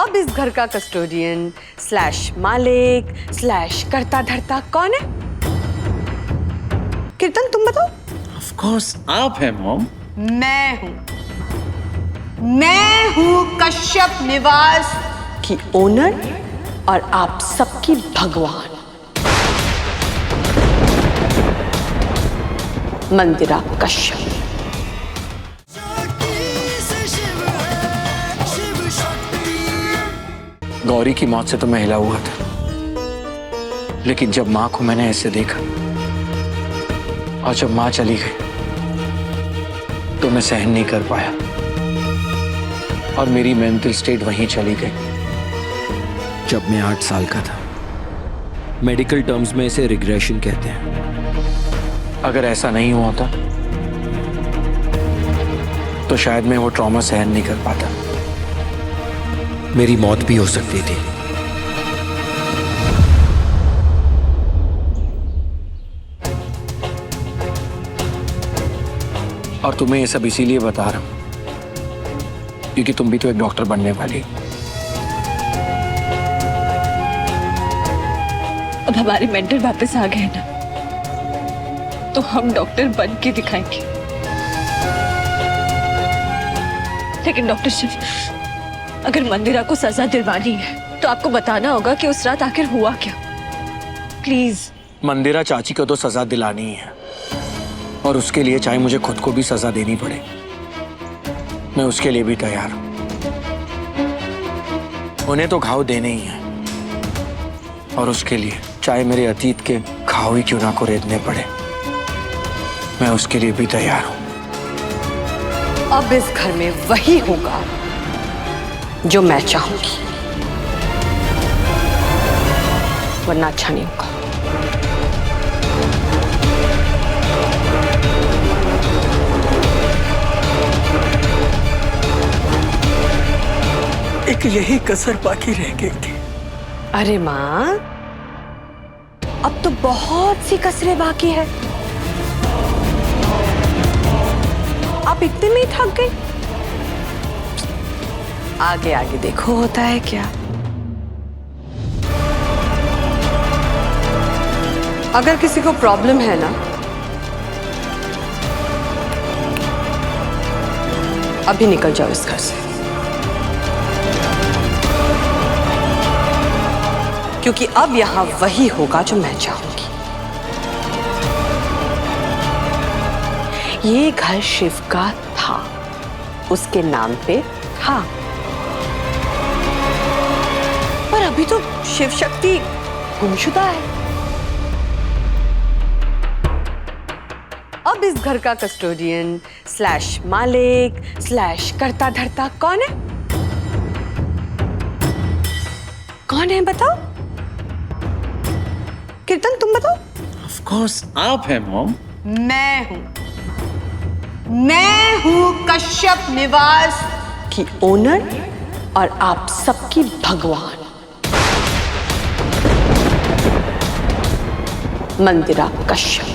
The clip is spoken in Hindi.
अब इस घर का कस्टोडियन स्लैश मालिक स्लैश करता धरता कौन है? कीर्तन तुम बताओ। ऑफ कोर्स आप हैं मॉम। मैं हूँ कश्यप निवास की ओनर और आप सबकी भगवान मंदिरा कश्यप। गौरी की मौत से तो मैं हिला हुआ था, लेकिन जब माँ को मैंने ऐसे देखा और जब माँ चली गई तो मैं सहन नहीं कर पाया और मेरी मेंटल स्टेट वहीं चली गई। जब मैं 8 साल का था, मेडिकल टर्म्स में इसे रिग्रेशन कहते हैं। अगर ऐसा नहीं हुआ था तो शायद मैं वो ट्रॉमा सहन नहीं कर पाता, मेरी मौत भी हो सकती थी। और तुम्हें ये सब इसीलिए बता रहा हूं क्योंकि तुम भी तो एक डॉक्टर बनने वाली। अब हमारे मेंटर वापस आ गए ना, तो हम डॉक्टर बन के दिखाएंगे। लेकिन डॉक्टर शिव, अगर मंदिरा को सजा दिलवानी है तो आपको बताना होगा कि उस रात आखिर हुआ क्या। प्लीज। मंदिरा चाची को तो सजा दिलानी ही है और उसके लिए चाहे मुझे खुद को भी सजा देनी पड़े, मैं उसके लिए भी तैयार हूं। उन्हें तो घाव देने ही है और उसके लिए चाहे मेरे अतीत के घाव ही क्यों ना को रेतने पड़े, मैं उसके लिए भी तैयार हूं। अब इस घर में वही होगा जो मैं चाहूंगी, वरना अच्छा नहीं होगा। एक यही कसर बाकी रह गई थी। अरे माँ, अब तो बहुत सी कसरें बाकी है। आप इतने में ही थक गई? आगे आगे देखो होता है क्या। अगर किसी को प्रॉब्लम है ना, अभी निकल जाओ इस घर से, क्योंकि अब यहां वही होगा जो मैं चाहूंगी। ये घर शिव का था, उसके नाम पे था, पर अभी तो शिव शक्ति गुमशुदा है। अब इस घर का कस्टोडियन स्लैश मालिक स्लैश करता धरता कौन है? कौन है बताओ? कीर्तन तुम बताओ। ऑफ कोर्स आप हैं मॉम। मैं हूं कश्यप निवास की ओनर और आप सबकी भगवान मंदिरा कश्यप।